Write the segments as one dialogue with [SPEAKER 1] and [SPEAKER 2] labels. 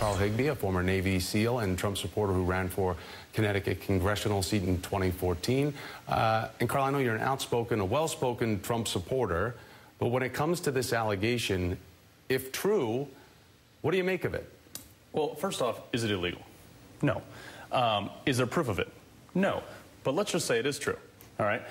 [SPEAKER 1] Carl Higbie, a former Navy SEAL and Trump supporter who ran for Connecticut congressional seat in 2014. And Carl, I know you're an outspoken, a well-spoken Trump supporter, but when it comes to this allegation, if true, what do you make of it?
[SPEAKER 2] Well, first off, is it illegal? No. Is there proof of it? No. But let's just say it is true, all right?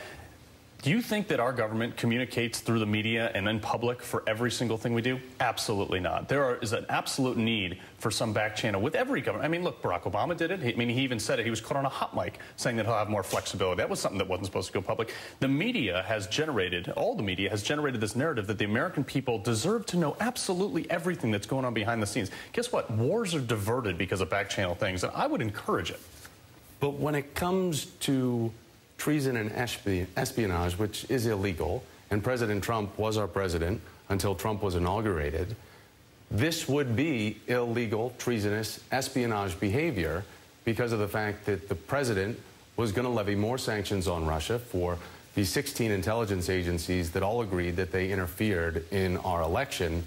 [SPEAKER 2] Do you think that our government communicates through the media and in public for every single thing we do? Absolutely not. There is an absolute need for some back channel with every government. I mean, look, Barack Obama did it. He even said it. He was caught on a hot mic saying that he'll have more flexibility. That was something that wasn't supposed to go public. The media has generated, all the media has generated this narrative that the American people deserve to know absolutely everything that's going on behind the scenes. Guess what? Wars are diverted because of back channel things, and I would encourage it.
[SPEAKER 1] But when it comes to treason and espionage, which is illegal, and President Trump was our president until Trump was inaugurated, this would be illegal, treasonous, espionage behavior because of the fact that the president was going to levy more sanctions on Russia for the 16 intelligence agencies that all agreed that they interfered in our election.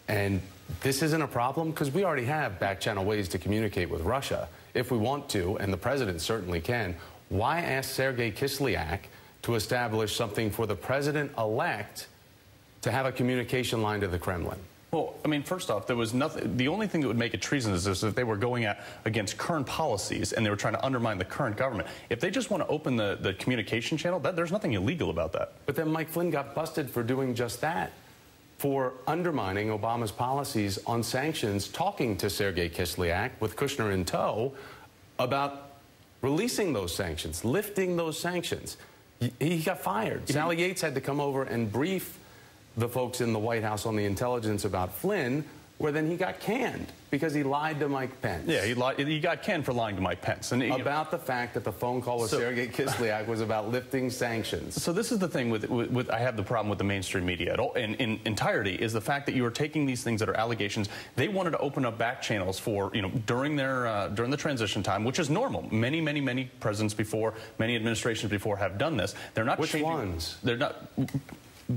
[SPEAKER 1] And this isn't a problem because we already have back-channel ways to communicate with Russia if we want to, and the president certainly can. Why ask Sergei Kislyak to establish something for the president-elect to have a communication line to the Kremlin?
[SPEAKER 2] Well, I mean, first off, there was nothing. The only thing that would make it treasonous is if they were going against current policies and they were trying to undermine the current government. If they just want to open the communication channel, there's nothing illegal about that.
[SPEAKER 1] But then Mike Flynn got busted for doing just that, for undermining Obama's policies on sanctions, talking to Sergei Kislyak with Kushner in tow about releasing those sanctions, lifting those sanctions. He got fired. Sally Yates had to come over and brief the folks in the White House on the intelligence about Flynn, where then he got canned because he lied to Mike Pence.
[SPEAKER 2] Yeah, he got canned for lying to Mike Pence. And
[SPEAKER 1] about the fact that the phone call with Sergei Kislyak was about lifting sanctions.
[SPEAKER 2] So this is the thing with I have the problem with the mainstream media at all, in entirety, is the fact that you are taking these things that are allegations. They wanted to open up back channels for, during the transition time, which is normal. Many presidents before, many administrations before have done this. They're not
[SPEAKER 1] Which
[SPEAKER 2] changing,
[SPEAKER 1] ones?
[SPEAKER 2] They're not.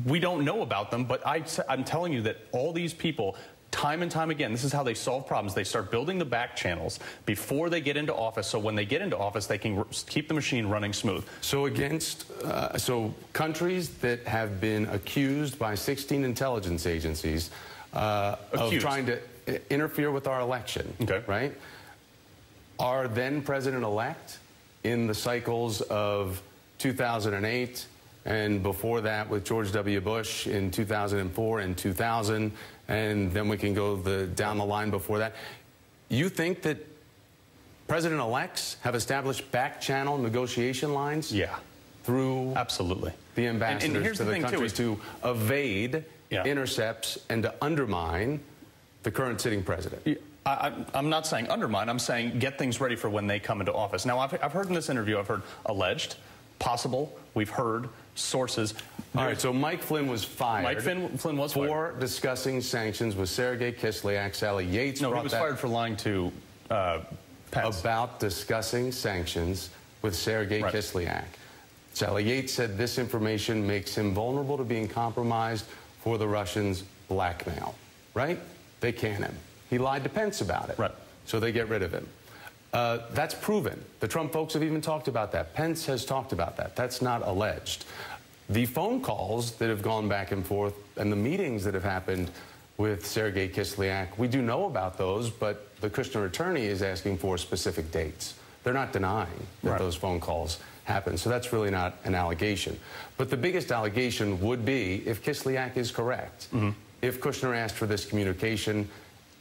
[SPEAKER 2] We don't know about them, but I'm telling you that all these people, time and time again, this is how they solve problems. They start building the back channels before they get into office, so when they get into office, they can keep the machine running smooth.
[SPEAKER 1] So so countries that have been accused by 16 intelligence agencies of trying to interfere with our election, right, are then president-elect in the cycles of 2008, and before that with George W. Bush in 2004 and 2000, and then we can go down the line before that. You think that president-elects have established back-channel negotiation lines?
[SPEAKER 2] Yeah.
[SPEAKER 1] Through
[SPEAKER 2] absolutely
[SPEAKER 1] the ambassadors to the countries to evade intercepts and to undermine the current sitting president?
[SPEAKER 2] I'm not saying undermine. I'm saying get things ready for when they come into office. Now, I've heard in this interview, I've heard alleged, possible, we've heard sources.
[SPEAKER 1] All right, so Mike Flynn was fired.
[SPEAKER 2] Mike Flynn was fired
[SPEAKER 1] for discussing sanctions with Sergei Kislyak. Sally Yates
[SPEAKER 2] he was fired for lying to Pence.
[SPEAKER 1] About discussing sanctions with Sergei Kislyak. Sally Yates said this information makes him vulnerable to being compromised for the Russians' blackmail, right? They can him. He lied to Pence about it, so they get rid of him. That's proven. The Trump folks have even talked about that. Pence has talked about that. That's not alleged. The phone calls that have gone back and forth and the meetings that have happened with Sergei Kislyak, we do know about those, but the Kushner attorney is asking for specific dates. They're not denying that those phone calls happened, so that's really not an allegation. But the biggest allegation would be if Kislyak is correct, if Kushner asked for this communication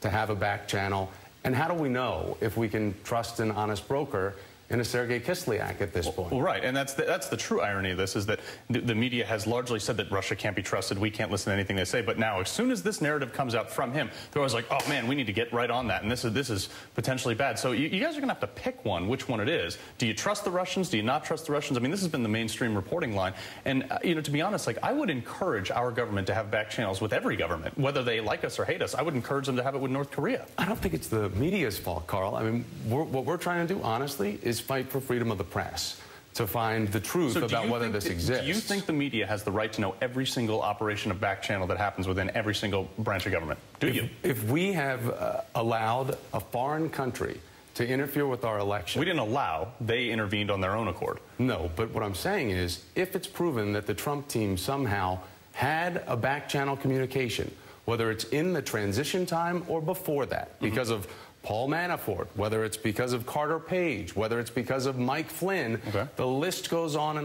[SPEAKER 1] to have a back channel. And how do we know if we can trust an honest broker in a Sergei Kislyak at this point?
[SPEAKER 2] Well, right, and that's the true irony of this, is that the media has largely said that Russia can't be trusted, we can't listen to anything they say, but now as soon as this narrative comes out from him, they're always like, oh man, we need to get right on that, and this is potentially bad. So you guys are going to have to pick which one it is. Do you trust the Russians? Do you not trust the Russians? I mean, this has been the mainstream reporting line, and to be honest, I would encourage our government to have back channels with every government, whether they like us or hate us. I would encourage them to have it with North Korea.
[SPEAKER 1] I don't think it's the media's fault, Carl. I mean, what we're trying to do, honestly, is fight for freedom of the press. to find the truth about whether this exists.
[SPEAKER 2] Do you think the media has the right to know every single operation of back channel that happens within every single branch of government?
[SPEAKER 1] If we have allowed a foreign country to interfere with our election...
[SPEAKER 2] We didn't allow. They intervened on their own accord.
[SPEAKER 1] No, but what I'm saying is, if it's proven that the Trump team somehow had a back channel communication, whether it's in the transition time or before that, because of Paul Manafort, whether it's because of Carter Page, whether it's because of Mike Flynn, the list goes on.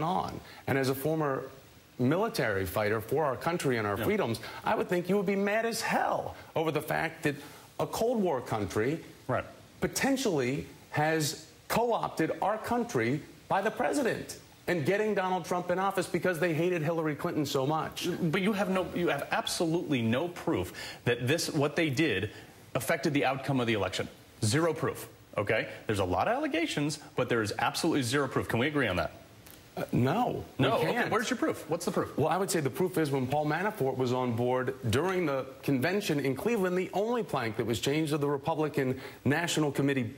[SPEAKER 1] And as a former military fighter for our country and our freedoms, I would think you would be mad as hell over the fact that a Cold War country potentially has co-opted our country by the president and getting Donald Trump in office because they hated Hillary Clinton so much.
[SPEAKER 2] But you have absolutely no proof that what they did affected the outcome of the election. Zero proof, okay? There's a lot of allegations, but there is absolutely zero proof. Can we agree on that?
[SPEAKER 1] No.
[SPEAKER 2] Okay, where's your proof? What's the proof?
[SPEAKER 1] Well, I would say the proof is when Paul Manafort was on board during the convention in Cleveland, the only plank that was changed of the Republican National Committee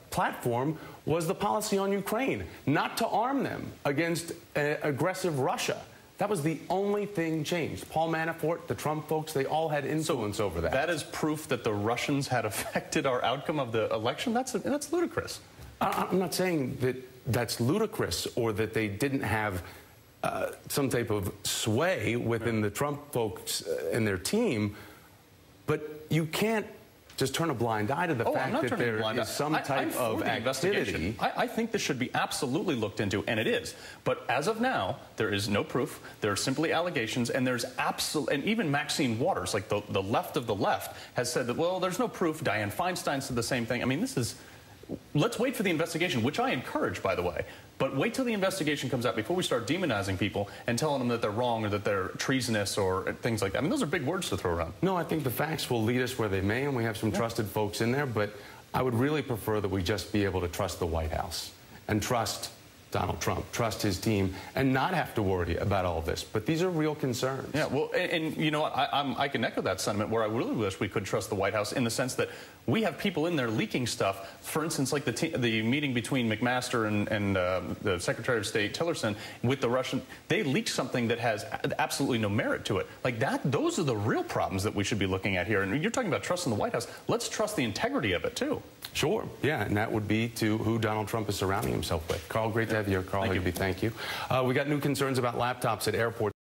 [SPEAKER 1] platform was the policy on Ukraine, not to arm them against aggressive Russia. That was the only thing changed. Paul Manafort, the Trump folks, they all had influence over that.
[SPEAKER 2] That is proof that the Russians had affected our outcome of the election? That's ludicrous.
[SPEAKER 1] I'm not saying that that's ludicrous or that they didn't have some type of sway within the Trump folks and their team, but you can't just turn a blind eye to the fact that there is some type of activity.
[SPEAKER 2] I think this should be absolutely looked into, and it is. But as of now, there is no proof. There are simply allegations, and there's and even Maxine Waters, like the left of the left, has said that, well, there's no proof. Dianne Feinstein said the same thing. I mean, this is... Let's wait for the investigation, which I encourage, by the way. But wait till the investigation comes out before we start demonizing people and telling them that they're wrong or that they're treasonous or things like that. I mean, those are big words to throw around.
[SPEAKER 1] No, I think the facts will lead us where they may, and we have some trusted folks in there. But I would really prefer that we just be able to trust the White House and trust Donald Trump, trust his team, and not have to worry about all this. But these are real concerns.
[SPEAKER 2] Yeah, well, and you know what? I can echo that sentiment where I really wish we could trust the White House in the sense that we have people in there leaking stuff. For instance, like the meeting between McMaster and the Secretary of State Tillerson with the Russian, they leaked something that has absolutely no merit to it. Like that, those are the real problems that we should be looking at here. And you're talking about trusting the White House. Let's trust the integrity of it, too.
[SPEAKER 1] Sure, yeah, and that would be to who Donald Trump is surrounding himself with. Carl, great to have you here. Carl Higbie, thank you. We got new concerns about laptops at airports.